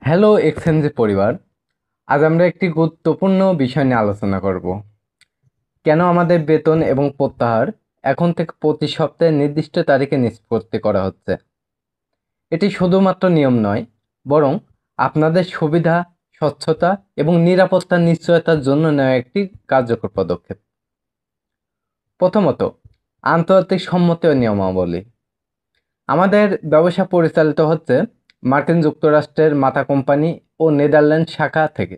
Hello এক্সচেঞ্জের পরিবার। আজ আমরা একটি গুরুত্বপূর্ণ বিষয় নিয়ে আলোচনা করব। কেন আমাদের বেতন এবং প্রত্যাহার এখন থেকে প্রতি সপ্তাহে নির্দিষ্ট তারিখে নিষ্পত্তি করা হচ্ছে। এটি শুধুমাত্র নিয়ম নয়, বরং আপনাদের সুবিধা, স্বচ্ছতা এবং নিরাপত্তার নিশ্চয়তার জন্য নেওয়া একটি কার্যকর পদক্ষেপ। প্রথমত, আন্তর্জাতিক সম্মতি ও নিয়মাবলী। আমাদের ব্যবসা পরিচালিত হচ্ছে মার্কিন যুক্তরাষ্ট্রের মাতা কোম্পানি ও নেদারল্যান্ড শাখা থেকে,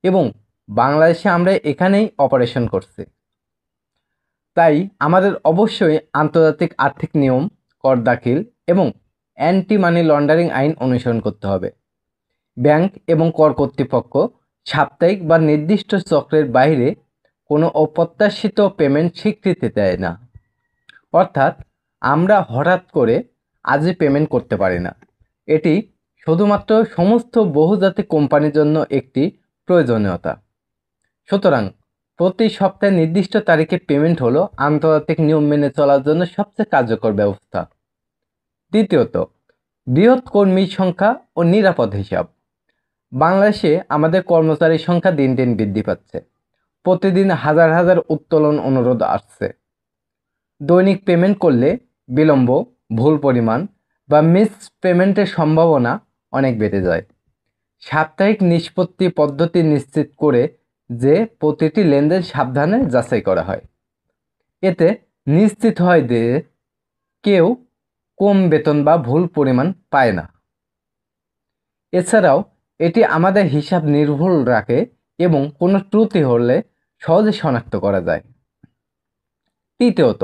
এবং বাংলাদেশে আমরা এখানেই অপারেশন করছি। তাই আমাদের অবশ্যই আন্তর্জাতিক আর্থিক নিয়ম, কর দাখিল এবং অ্যান্টি মানি লন্ডারিং আইন অনুসরণ করতে হবে। ব্যাংক এবং কর কর্তৃপক্ষ সাপ্তাহিক বা নির্দিষ্ট চক্রের বাইরে কোনো অপ্রত্যাশিত পেমেন্ট স্বীকৃতি দেয় না। অর্থাৎ আমরা হঠাৎ করে আজই পেমেন্ট করতে পারি না। এটি শুধুমাত্র সমস্ত বহুজাতিক কোম্পানির জন্য একটি প্রয়োজনীয়তা। সুতরাং প্রতি সপ্তাহে নির্দিষ্ট তারিখে পেমেন্ট হলো আন্তর্জাতিক নিয়ম মেনে চলার জন্য সবচেয়ে কার্যকর ব্যবস্থা। দ্বিতীয়ত, বৃহৎ কর্মী সংখ্যা ও নিরাপদ হিসাব। বাংলাদেশে আমাদের কর্মচারীর সংখ্যা দিন দিন বৃদ্ধি পাচ্ছে। প্রতিদিন হাজার হাজার উত্তোলন অনুরোধ আসছে। দৈনিক পেমেন্ট করলে বিলম্ব, ভুল পরিমাণ বা মিস পেমেন্টের সম্ভাবনা অনেক বেড়ে যায়। সাপ্তাহিক নিষ্পত্তি পদ্ধতি নিশ্চিত করে যে প্রতিটি লেনদেন সাবধানে যাচাই করা হয়। এতে নিশ্চিত হয় যে কেউ কম বেতন বা ভুল পরিমাণ পায় না। এছাড়াও এটি আমাদের হিসাব নির্ভুল রাখে এবং কোনো ত্রুটি হলে সহজে শনাক্ত করা যায়। তৃতীয়ত,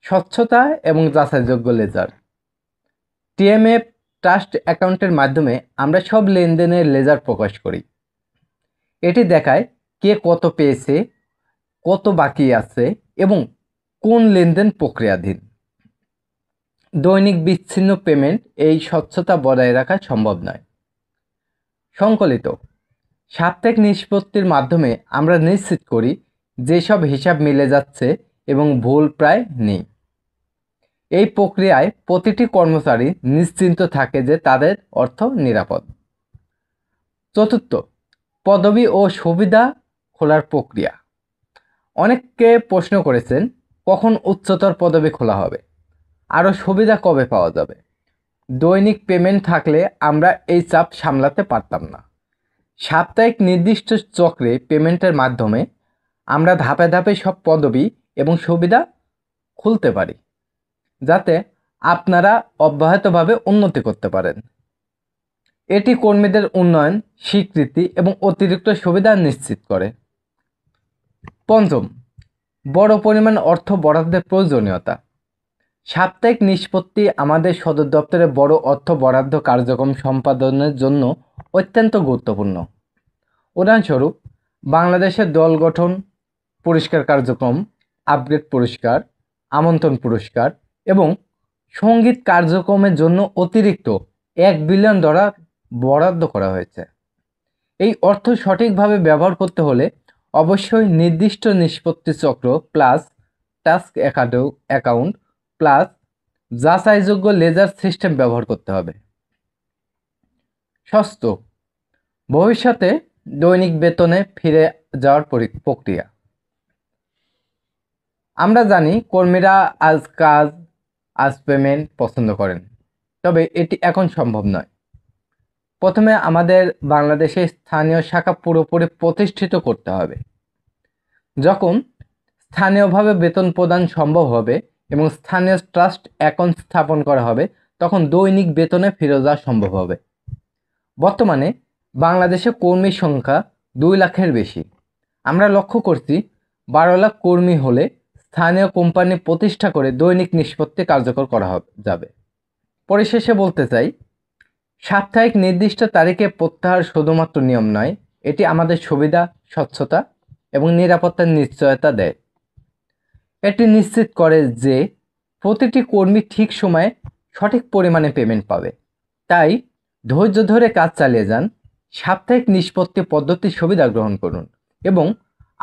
স্বচ্ছতা এবং যাচাইযোগ্য লেজার। টিএমএফ ট্রাস্ট অ্যাকাউন্টের মাধ্যমে আমরা সব লেনদেনের লেজার প্রকাশ করি। এটি দেখায় কে কত পেয়েছে, কত বাকি আছে এবং কোন লেনদেন প্রক্রিয়াধীন। দৈনিক বিচ্ছিন্ন পেমেন্ট এই স্বচ্ছতা বজায় রাখা সম্ভব নয়। সংকলিত, সাপ্তাহিক নিষ্পত্তির মাধ্যমে আমরা নিশ্চিত করি যেসব হিসাব মিলে যাচ্ছে এবং ভুল প্রায় নেই। এই প্রক্রিয়ায় প্রতিটি কর্মচারী নিশ্চিন্ত থাকে যে তাদের অর্থ নিরাপদ। চতুর্থ, পদবি ও সুবিধা খোলার প্রক্রিয়া। অনেকে প্রশ্ন করেছেন কখন উচ্চতর পদবি খোলা হবে, আরও সুবিধা কবে পাওয়া যাবে। দৈনিক পেমেন্ট থাকলে আমরা এই চাপ সামলাতে পারতাম না। সাপ্তাহিক নির্দিষ্ট চক্রে পেমেন্টের মাধ্যমে আমরা ধাপে ধাপে সব পদবি এবং সুবিধা খুলতে পারি, যাতে আপনারা অব্যাহতভাবে উন্নতি করতে পারেন। এটি কর্মীদের উন্নয়ন, স্বীকৃতি এবং অতিরিক্ত সুবিধা নিশ্চিত করে। পঞ্চম, বড় পরিমাণ অর্থ বরাদ্দের প্রয়োজনীয়তা। সাপ্তাহিক নিষ্পত্তি আমাদের সদর দপ্তরে বড় অর্থ বরাদ্দ কার্যক্রম সম্পাদনের জন্য অত্যন্ত গুরুত্বপূর্ণ। উদাহরণস্বরূপ, বাংলাদেশের দল গঠন, পুরস্কার কার্যক্রম, আপগ্রেড পুরস্কার, আমন্ত্রণ পুরস্কার এবং সঙ্গীত কার্যক্রমের জন্য অতিরিক্ত $1 বিলিয়ন বরাদ্দ করা হয়েছে। এই অর্থ সঠিকভাবে ব্যবহার করতে হলে অবশ্যই নির্দিষ্ট নিষ্পত্তি চক্র প্লাস টাস্ক অ্যাকাউন্ট প্লাস যাচাইযোগ্য লেজার সিস্টেম ব্যবহার করতে হবে। ষষ্ঠ, ভবিষ্যতে দৈনিক বেতনে ফিরে যাওয়ার প্রক্রিয়া। আমরা জানি কর্মীরা আজ কাজ, আজ পেমেন্ট পছন্দ করেন, তবে এটি এখন সম্ভব নয়। প্রথমে আমাদের বাংলাদেশের স্থানীয় শাখা পুরোপুরি প্রতিষ্ঠিত করতে হবে। যখন স্থানীয়ভাবে বেতন প্রদান সম্ভব হবে এবং স্থানীয় ট্রাস্ট অ্যাকাউন্ট স্থাপন করা হবে, তখন দৈনিক বেতনে ফিরে যাওয়া সম্ভব হবে। বর্তমানে বাংলাদেশে কর্মীর সংখ্যা 2 লাখের বেশি। আমরা লক্ষ্য করছি 12 লাখ কর্মী হলে স্থানীয় কোম্পানি প্রতিষ্ঠা করে দৈনিক নিষ্পত্তি কার্যকর করা যাবে। পরিশেষে বলতে চাই, সাপ্তাহিক নির্দিষ্ট তারিখে প্রত্যাহার শুধুমাত্র নিয়ম নয়, এটি আমাদের সুবিধা, স্বচ্ছতা এবং নিরাপত্তার নিশ্চয়তা দেয়। এটি নিশ্চিত করে যে প্রতিটি কর্মী ঠিক সময়ে সঠিক পরিমাণে পেমেন্ট পাবে। তাই ধৈর্য ধরে কাজ চালিয়ে যান, সাপ্তাহিক নিষ্পত্তি পদ্ধতির সুবিধা গ্রহণ করুন এবং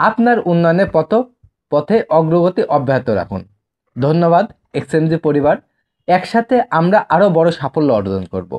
আপনার উন্নয়নের পথে অগ্রগতি অব্যাহত রাখুন। ধন্যবাদ এক্সচেঞ্জ পরিবার। একসাথে আমরা আরও বড় সাফল্য অর্জন করব।